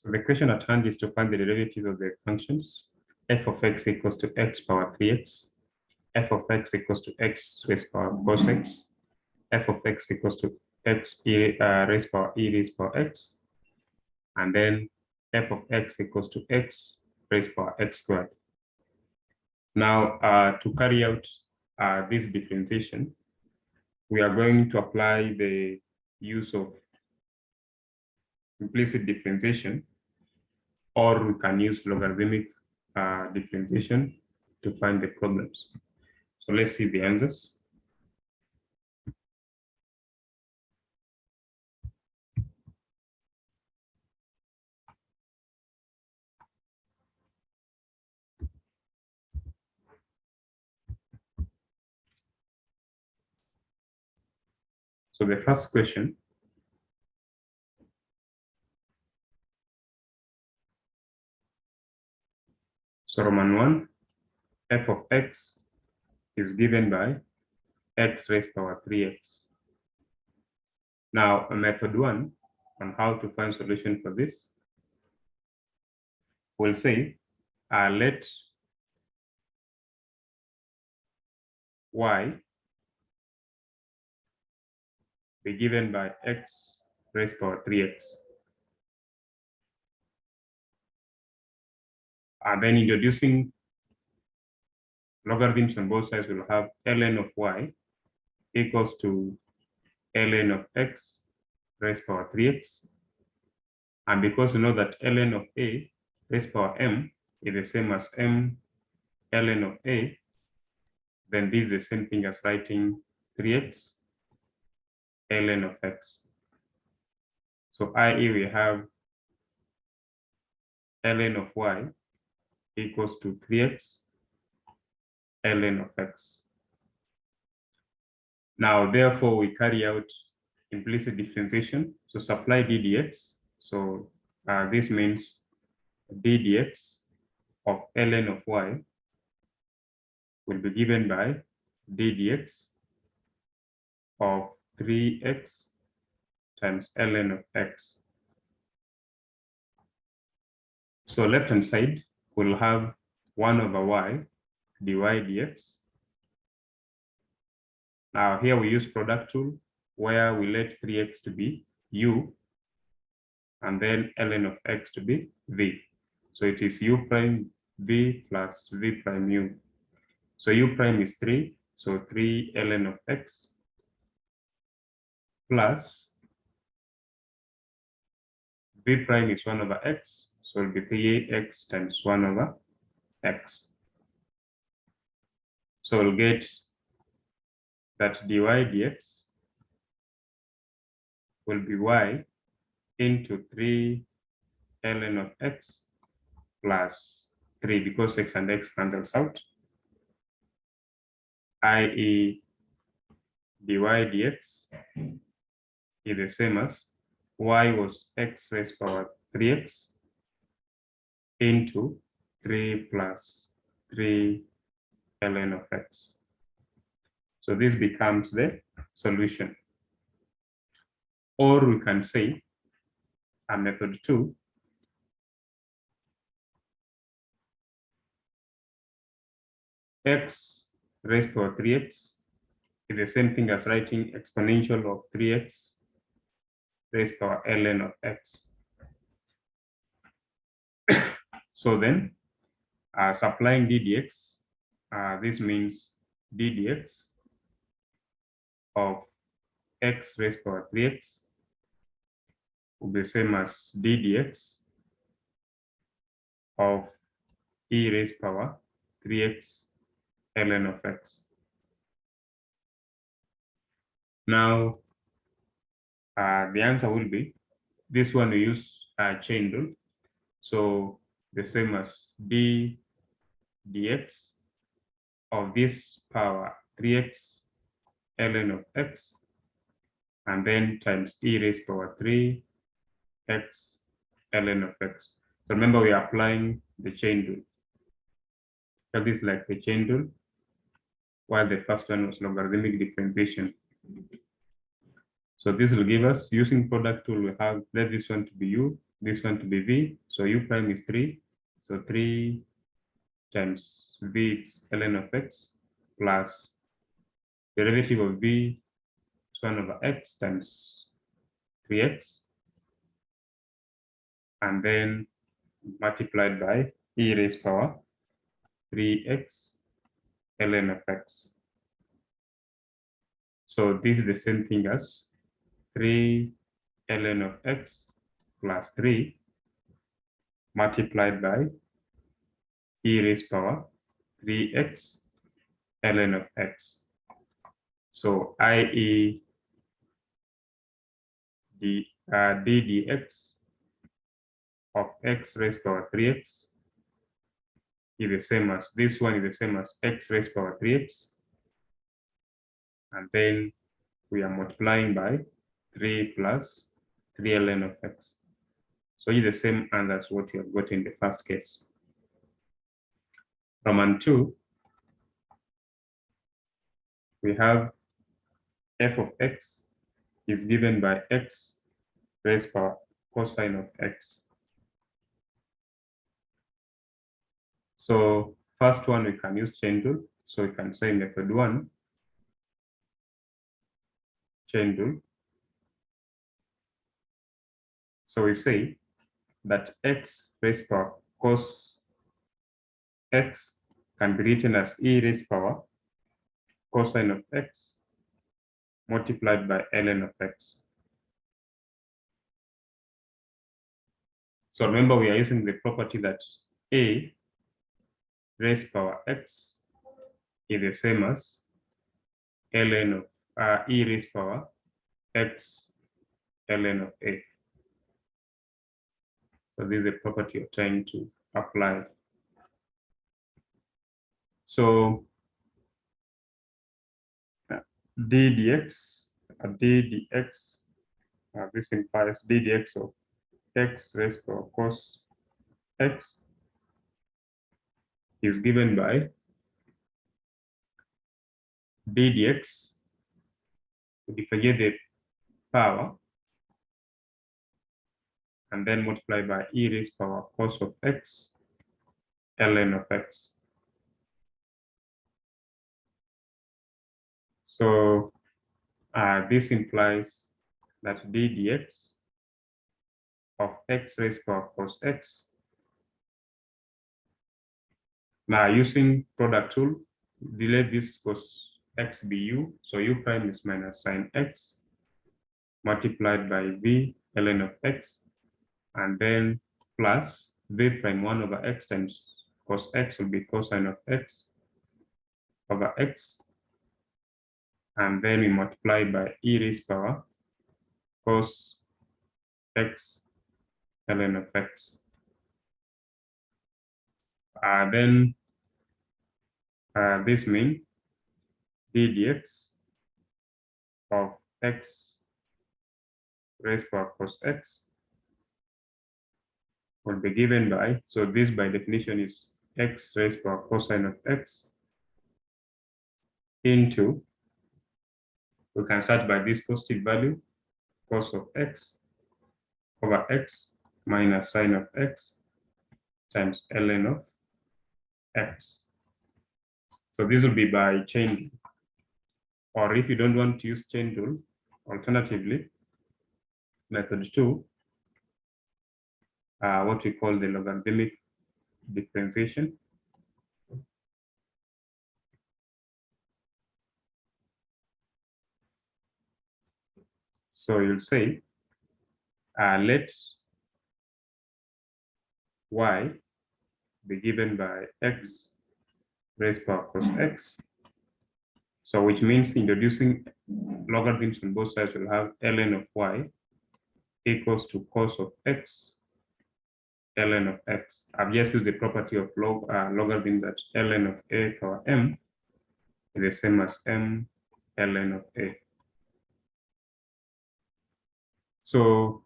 So the question at hand is to find the derivative of the functions f of x equals to x power 3x, f of x equals to x raised power cos x, f of x equals to x raised power x, and then f of x equals to x raised power x squared. Now, to carry out this differentiation, we are going to apply the use of implicit differentiation, or we can use logarithmic differentiation to find the problems. So let's see the answers. So the first question, so Roman 1, f of x is given by x raised power 3x. Now, method 1 on how to find solution for this, we'll say let y be given by x raised power 3x. And then introducing logarithms on both sides, will have ln of y equals to ln of x raised power 3x. And because we know that ln of a raised power m is the same as m ln of a, then this is the same thing as writing 3x ln of x. So i.e. we have ln of y equals to 3x ln of x. Now, therefore, we carry out implicit differentiation. So supply d dx. So this means d dx of ln of y will be given by d dx of 3x times ln of x. So left hand side will have 1 over y dy dx. Now here we use product rule where we let 3x to be u and then ln of x to be v. So it is u prime v plus v prime u. So u prime is 3, so 3 ln of x plus v prime is 1 over x, so it will be 3x times 1 over x. So we'll get that dy dx will be y into 3 ln of x plus 3, because x and x cancels out, i.e. dy dx is the same as y was x raised power 3x into 3 plus 3 ln of x. So this becomes the solution. Or we can say, method 2, x raised power 3x is the same thing as writing exponential of 3x raised power ln of x. So then, supplying d dx, this means d dx of x raised power 3x will be the same as d dx of e raised power 3x ln of x. Now, the answer will be, this one we use chain rule. So the same as d dx of this power 3x ln of x, and then times e raised power 3x ln of x. So remember, we are applying the chain rule. So this is like the chain rule, while the first one was logarithmic differentiation. So this will give us, using product tool, we have, let this one to be u, this one to be v. So u prime is 3. So 3 times v is ln of x plus derivative of v is 1 over x times 3x, and then multiplied by e raised power 3x ln of x. So this is the same thing as 3 ln of x plus 3 multiplied by e raised power 3x ln of x. So i.e. the d dx of x raised power 3x is the same as this one, is the same as x raised power 3x, and then we are multiplying by 3 plus 3 ln of x. So it's the same answer as what you have got in the first case. Roman 2, we have f of x is given by x raised power cosine of x. So first one, we can use chain rule. So we can say method 1, chain rule. So we say that x raised power cos x can be written as e raised power cosine of x multiplied by ln of x. So remember, we are using the property that a raised power x is the same as ln of e raised power x ln of a. So this is a property you're trying to apply. So d dx, this implies d dx of x raised power cos x is given by d dx, if you forget the power, and then multiply by e raised power cos of x ln of x. So this implies that d dx of x raised power cos x. Now using product tool, let this cos x be u, so u prime is minus sine x multiplied by v ln of x, and then plus v prime 1 over x times cos x will be cosine of x over x, and then we multiply by e raised power cos x ln of x. Then this means d dx of x raised power cos x will be given by, so this by definition is x raised power cosine of x into, we can start by this positive value, cos of x over x minus sine of x times ln of x. So this will be by chain, or if you don't want to use chain rule, alternatively, method 2, what we call the logarithmic differentiation. So you'll say, let y be given by x raised power cos x. So which means introducing logarithms on both sides, will have ln of y equals to cos of x ln of x. I've just used the property of logarithm that ln of a power m is the same as m ln of a. So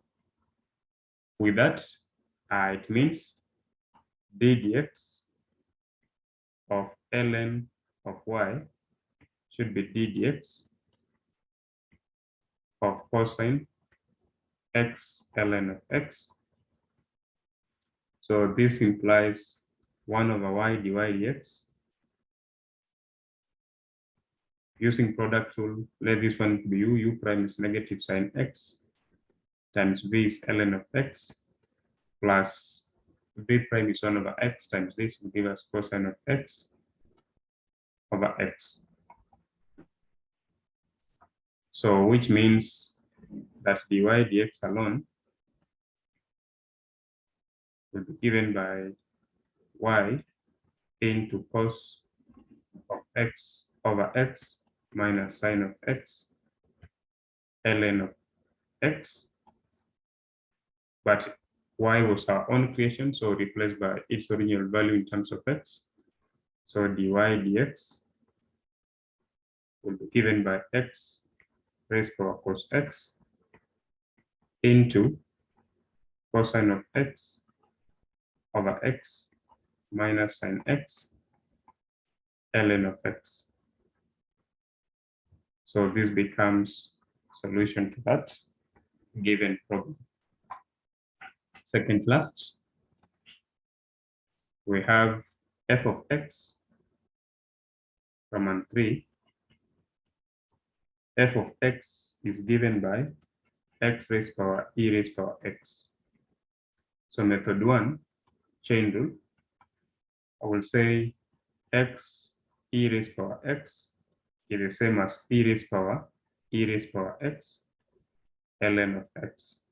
with that, it means d dx of ln of y should be d dx of cosine x ln of x So this implies 1 over y dy dx. Using product rule, let this one be u prime is negative sine x times v is ln of x plus v prime is 1 over x times this will give us cosine of x over x. So which means that dy dx alone will be given by y into cos of x over x minus sine of x ln of x, but y was our own creation, so replaced by its original value in terms of x. So dy dx will be given by x raised to power cos x into cosine of x over x minus sine x ln of x. So this becomes solution to that given problem. Second last, we have f of x from and 3. F of x is given by x raised power e raised power x. So method 1, chain rule, I will say x e raised power x is the same as e raised power x ln of x.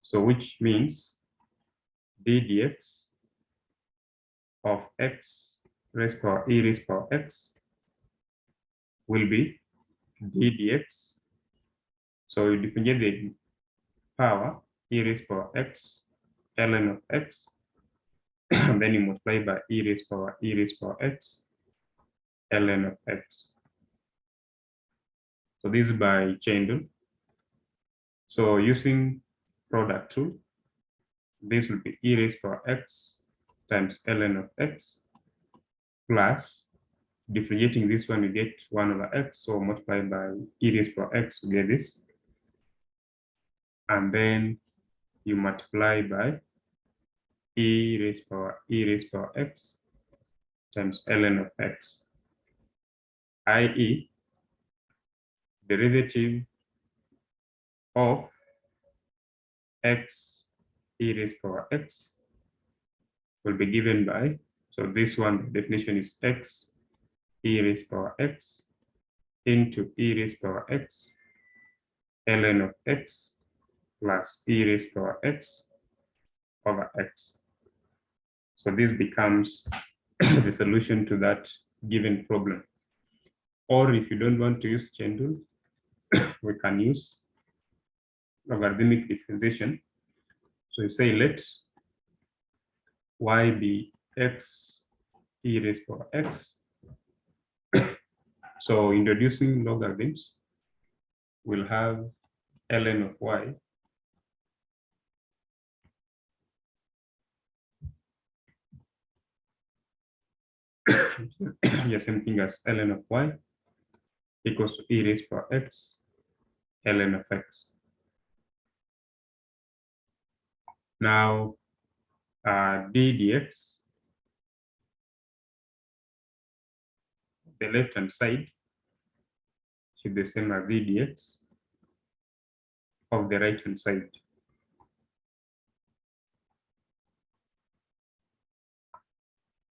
So which means d dx of x raised power e raised power x will be d dx. So you differentiate the power e raised power x ln of x, and then you multiply by e raised power x ln of x. So this is by chain rule. So using product rule, this will be e raised power x times ln of x plus differentiating this one, you get 1 over x, so multiply by e raised power x to get this. And then you multiply by e raised power x times ln of x, i.e. derivative of x e raised power x will be given by, so this one, the definition is x e raised power x into e raised power x ln of x plus e raised power x over x. So this becomes the solution to that given problem. Or if you don't want to use chain rule, we can use logarithmic differentiation. So you say let y be x e raised power x. So introducing logarithms, we'll have ln of y the same thing as ln of y equals to e raised power x ln of x. Now d dx, the left hand side should be the same as d dx of the right hand side.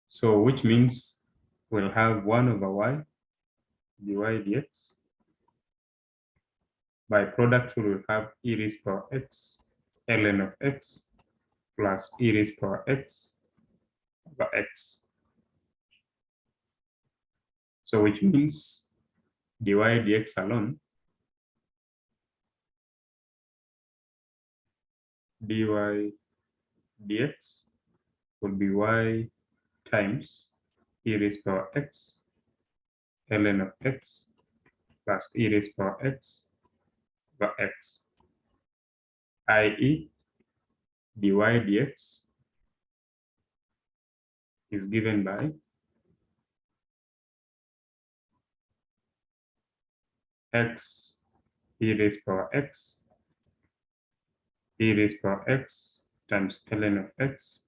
So which means we'll have 1 over y dy dx. By product rule, we'll have e raised power x ln of x plus e raised power x over x. So which means dy dx alone, dy dx will be y times e raised power x ln of x plus e raised power x over x, i.e. dy dx is given by x e raised power x times ln of x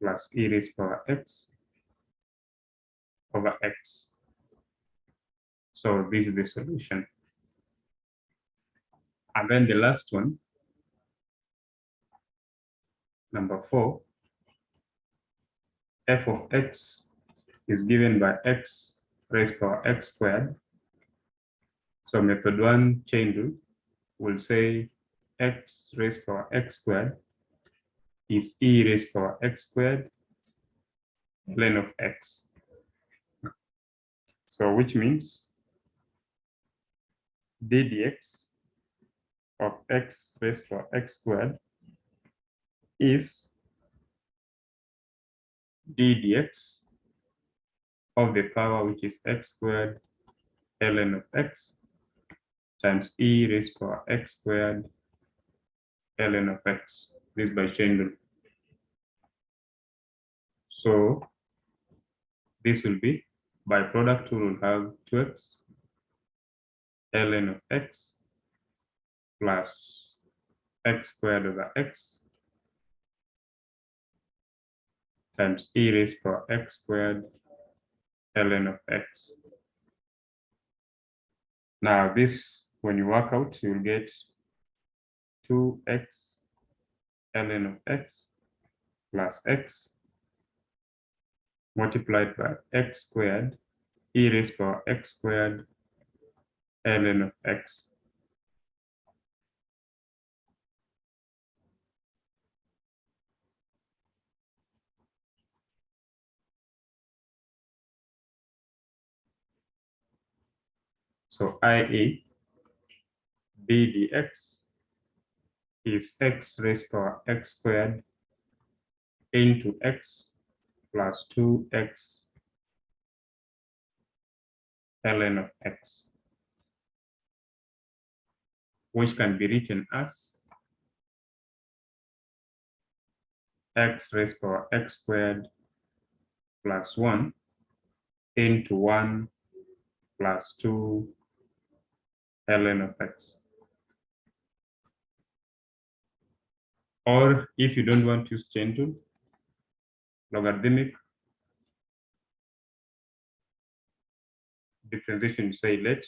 plus e raised power x over x. So this is the solution. And then the last one, number 4, f of x is given by x raised power x squared. So method 1 chain rule will say x raised power x squared is e raised power x squared ln of x. So which means d dx of x raised power x squared is d dx of the power which is x squared ln of x times e raised power x squared ln of x. This by chain rule. So this will be by product rule will have 2x ln of x plus x squared over x times e raised power x squared ln of x. Now this, when you work out, you will get 2x ln of x plus x multiplied by x squared e raised power x squared ln of x. So IA d dx is x raised power x squared into x plus 2x ln of x, which can be written as x raised power x squared plus 1 into 1 plus 2 ln of x. Or if you don't want to use chain rule, logarithmic differentiation, say let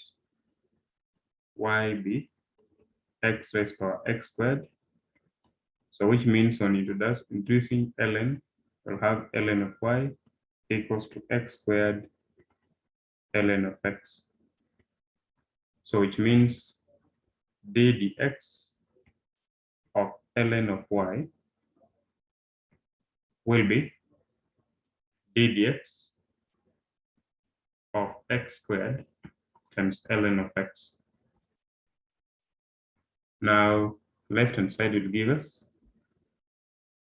y be x raised power x squared. So which means on introducing ln, we'll have ln of y equals to x squared ln of x. So which means d dx of ln of y will be d dx of x squared times ln of x. Now left hand side will give us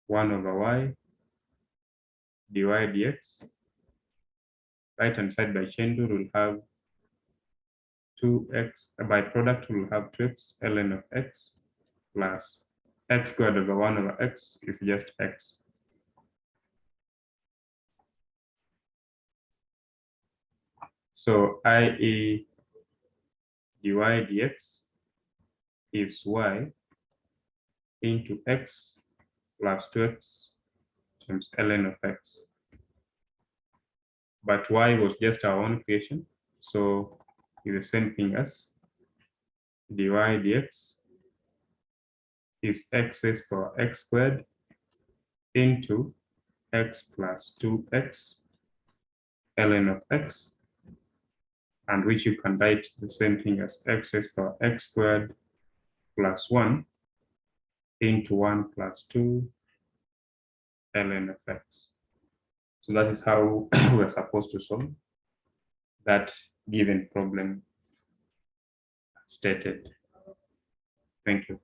1 over y dy dx. Right hand side by chain rule will have 2x, by product will have 2x ln of x plus x squared over 1 over x is just x. So IA dy dx is y into x plus 2x times ln of x. But y was just our own creation, so it's the same thing as dy dx is x raised power x squared into x plus 2x ln of x, and which you can write the same thing as x raised power x squared plus 1 into 1 plus 2 ln of x. So that is how we're supposed to solve that given problem stated. Thank you.